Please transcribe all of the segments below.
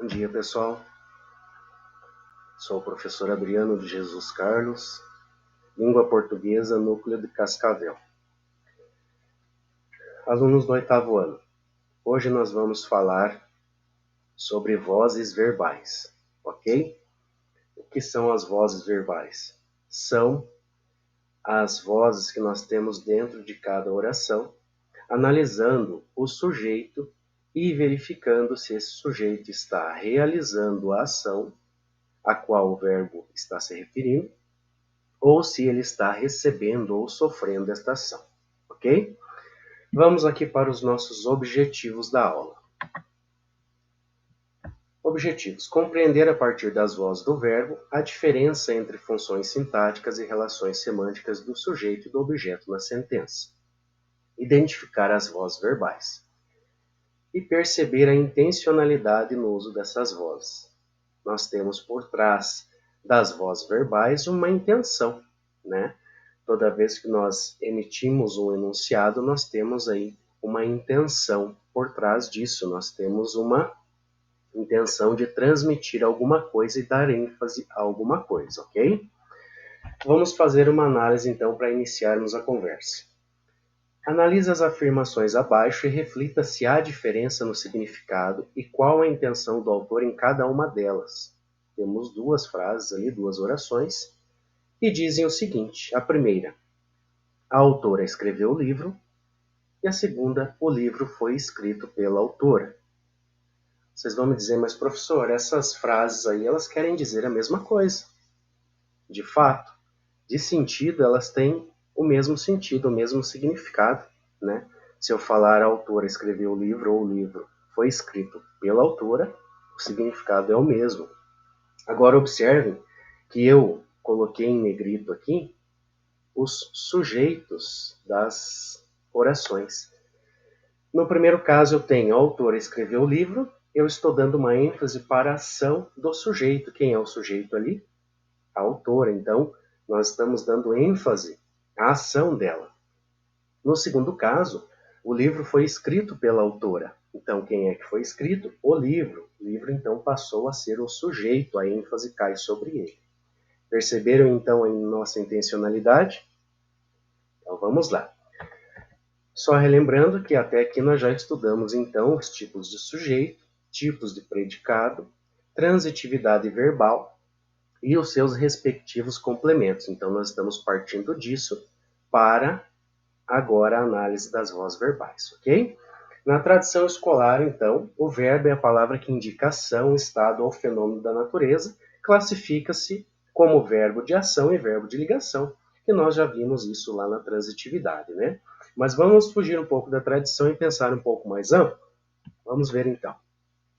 Bom dia, pessoal. Sou o professor Adriano de Jesus Carlos, Língua Portuguesa, Núcleo de Cascavel. Alunos do 8º ano, hoje nós vamos falar sobre vozes verbais, ok? O que são as vozes verbais? São as vozes que nós temos dentro de cada oração, analisando o sujeito e verificando se esse sujeito está realizando a ação a qual o verbo está se referindo, ou se ele está recebendo ou sofrendo esta ação, ok? Vamos aqui para os nossos objetivos da aula. Objetivos: compreender a partir das vozes do verbo a diferença entre funções sintáticas e relações semânticas do sujeito e do objeto na sentença. Identificar as vozes verbais. E perceber a intencionalidade no uso dessas vozes. Nós temos por trás das vozes verbais uma intenção, né? Toda vez que nós emitimos um enunciado, nós temos aí uma intenção por trás disso. Nós temos uma intenção de transmitir alguma coisa e dar ênfase a alguma coisa, ok? Vamos fazer uma análise, então, para iniciarmos a conversa. Analise as afirmações abaixo e reflita se há diferença no significado e qual a intenção do autor em cada uma delas. Temos duas frases ali, duas orações, que dizem o seguinte. A primeira: a autora escreveu o livro, e a segunda: o livro foi escrito pela autora. Vocês vão me dizer, mas professor, essas frases aí, elas querem dizer a mesma coisa. De fato, de sentido, elas têm o mesmo sentido, o mesmo significado, né? Se eu falar a autora escreveu o livro ou o livro foi escrito pela autora, o significado é o mesmo. Agora observem que eu coloquei em negrito aqui os sujeitos das orações. No primeiro caso, eu tenho a autora escreveu o livro, eu estou dando uma ênfase para a ação do sujeito. Quem é o sujeito ali? A autora. Então, nós estamos dando ênfase à ação dela. No segundo caso, o livro foi escrito pela autora. Então, quem é que foi escrito? O livro. O livro, então, passou a ser o sujeito, a ênfase cai sobre ele. Perceberam, então, a nossa intencionalidade? Então, vamos lá. Só relembrando que até aqui nós já estudamos, então, os tipos de sujeito, tipos de predicado, transitividade verbal e os seus respectivos complementos. Então, nós estamos partindo disso para agora a análise das vozes verbais, ok? Na tradição escolar, então, o verbo é a palavra que indica ação, estado ou fenômeno da natureza, classifica-se como verbo de ação e verbo de ligação, que nós já vimos isso lá na transitividade, né? Mas vamos fugir um pouco da tradição e pensar um pouco mais amplo? Vamos ver então.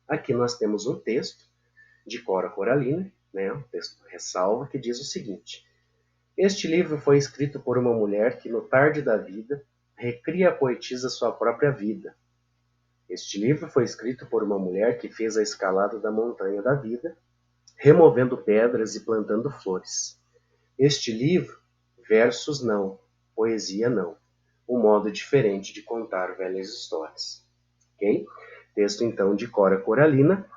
Aqui nós temos um texto de Cora Coralina, né? Um texto ressalva que diz o seguinte: este livro foi escrito por uma mulher que, no tarde da vida, recria a poetisa sua própria vida. Este livro foi escrito por uma mulher que fez a escalada da montanha da vida, removendo pedras e plantando flores. Este livro, versos não, poesia não, um modo diferente de contar velhas histórias. Ok? Texto então de Cora Coralina,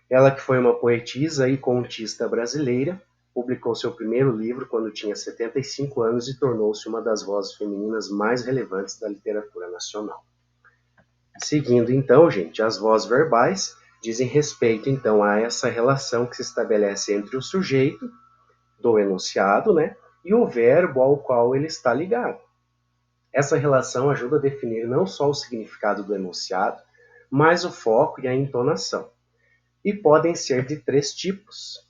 ela que foi uma poetisa e contista brasileira, publicou seu primeiro livro quando tinha 75 anos e tornou-se uma das vozes femininas mais relevantes da literatura nacional. Seguindo então, gente, as vozes verbais dizem respeito então a essa relação que se estabelece entre o sujeito do enunciado, né, e o verbo ao qual ele está ligado. Essa relação ajuda a definir não só o significado do enunciado, mas o foco e a entonação. E podem ser de 3 tipos.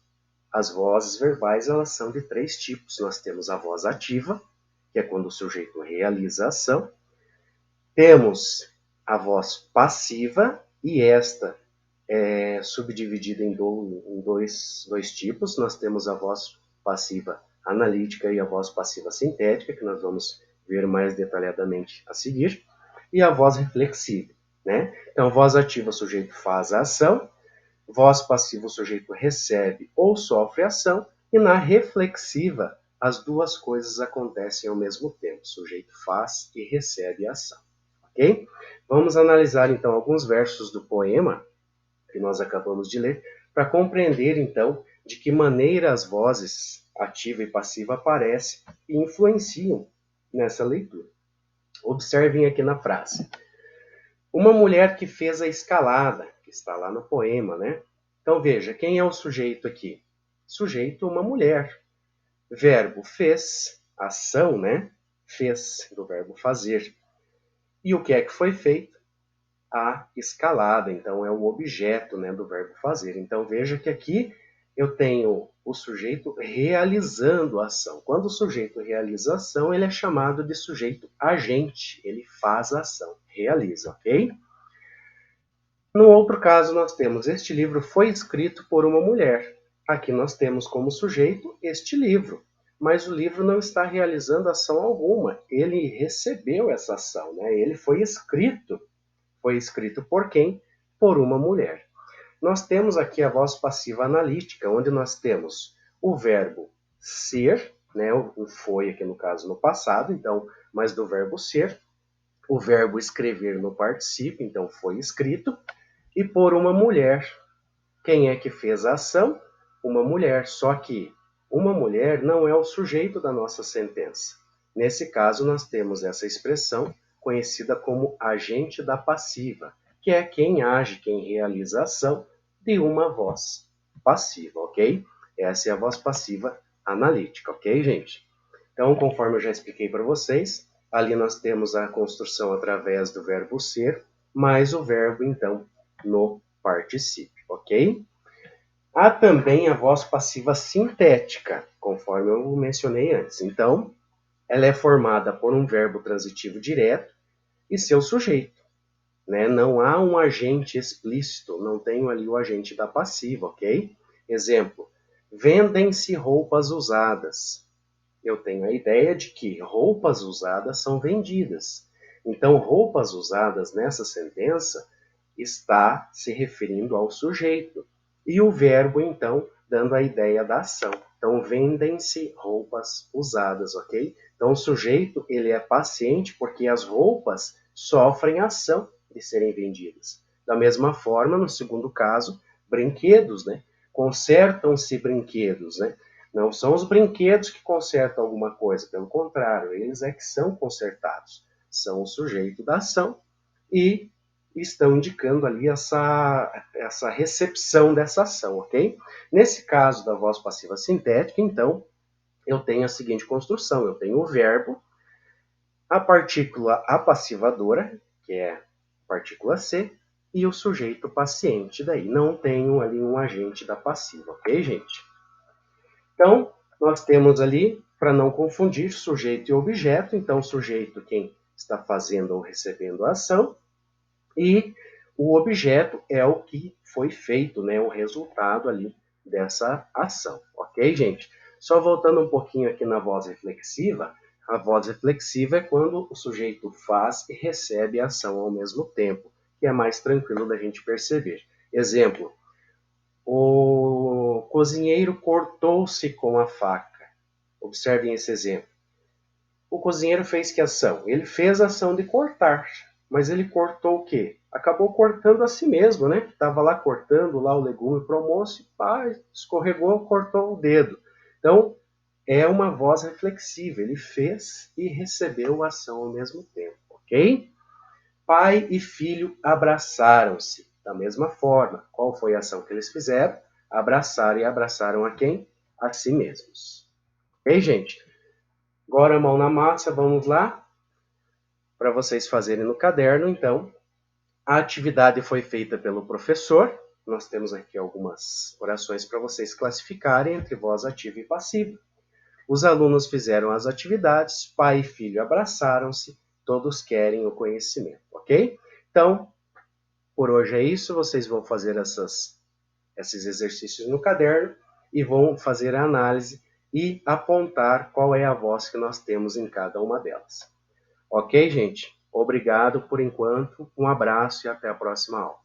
As vozes verbais, elas são de 3 tipos. Nós temos a voz ativa, que é quando o sujeito realiza a ação. Temos a voz passiva, e esta é subdividida em dois tipos. Nós temos a voz passiva analítica e a voz passiva sintética, que nós vamos ver mais detalhadamente a seguir, e a voz reflexiva, né? Então, voz ativa, o sujeito faz a ação, voz passiva, o sujeito recebe ou sofre a ação, e na reflexiva, as duas coisas acontecem ao mesmo tempo, o sujeito faz e recebe a ação. Ok? Vamos analisar então alguns versos do poema que nós acabamos de ler, para compreender, então, de que maneira as vozes ativa e passiva aparecem e influenciam nessa leitura. Observem aqui na frase. Uma mulher que fez a escalada, que está lá no poema, né? Então veja, quem é o sujeito aqui? Sujeito, uma mulher. Verbo fez, ação, né? Fez, do verbo fazer. E o que é que foi feito? A escalada. Então é o objeto, né, do verbo fazer. Então veja que aqui eu tenho o sujeito realizando a ação. Quando o sujeito realiza a ação, ele é chamado de sujeito agente. Ele faz a ação, realiza, ok? No outro caso, nós temos este livro foi escrito por uma mulher. Aqui nós temos como sujeito este livro, mas o livro não está realizando ação alguma. Ele recebeu essa ação, né? Ele foi escrito. Foi escrito por quem? Por uma mulher. Nós temos aqui a voz passiva analítica, onde nós temos o verbo ser, né? O foi aqui no caso no passado, então, mas do verbo ser, o verbo escrever no particípio, então foi escrito, e por uma mulher. Quem é que fez a ação? Uma mulher, só que uma mulher não é o sujeito da nossa sentença. Nesse caso, nós temos essa expressão conhecida como agente da passiva, que é quem age, quem realiza a ação de uma voz passiva, ok? Essa é a voz passiva analítica, ok, gente? Então, conforme eu já expliquei para vocês, ali nós temos a construção através do verbo ser, mais o verbo, então, no particípio, ok? Há também a voz passiva sintética, conforme eu mencionei antes. Então, ela é formada por um verbo transitivo direto e seu sujeito, né? Não há um agente explícito, não tenho ali o agente da passiva, ok? Exemplo, vendem-se roupas usadas. Eu tenho a ideia de que roupas usadas são vendidas. Então, roupas usadas nessa sentença está se referindo ao sujeito. E o verbo, então, dando a ideia da ação. Então, vendem-se roupas usadas, ok? Então, o sujeito, ele é paciente porque as roupas sofrem ação de serem vendidas. Da mesma forma, no segundo caso, brinquedos, né? Consertam-se brinquedos, né? Não são os brinquedos que consertam alguma coisa, pelo contrário, eles é que são consertados. São o sujeito da ação e estão indicando ali essa recepção dessa ação, ok? Nesse caso da voz passiva sintética, então, eu tenho a seguinte construção. Eu tenho o verbo, a partícula apassivadora, que é a partícula C, e o sujeito paciente. Daí não tenho ali um agente da passiva, ok, gente? Então, nós temos ali, para não confundir, sujeito e objeto. Então, sujeito, quem está fazendo ou recebendo a ação, e o objeto é o que foi feito, né, o resultado ali dessa ação, ok, gente? Só voltando um pouquinho aqui na voz reflexiva, a voz reflexiva é quando o sujeito faz e recebe a ação ao mesmo tempo, que é mais tranquilo da gente perceber. Exemplo, o cozinheiro cortou-se com a faca. Observem esse exemplo. O cozinheiro fez que ação? Ele fez a ação de cortar, mas ele cortou o quê? Acabou cortando a si mesmo, né? Estava lá cortando lá o legume para o almoço e pá, escorregou, cortou o dedo. Então, é uma voz reflexiva. Ele fez e recebeu a ação ao mesmo tempo, ok? Pai e filho abraçaram-se. Da mesma forma, qual foi a ação que eles fizeram? Abraçaram e abraçaram a quem? A si mesmos. Ok, gente? Agora, mão na massa, vamos lá para vocês fazerem no caderno, então. A atividade foi feita pelo professor. Nós temos aqui algumas orações para vocês classificarem entre voz ativa e passiva. Os alunos fizeram as atividades, pai e filho abraçaram-se, todos querem o conhecimento, ok? Então, por hoje é isso. Vocês vão fazer esses exercícios no caderno e vão fazer a análise e apontar qual é a voz que nós temos em cada uma delas. Ok, gente? Obrigado por enquanto, um abraço e até a próxima aula.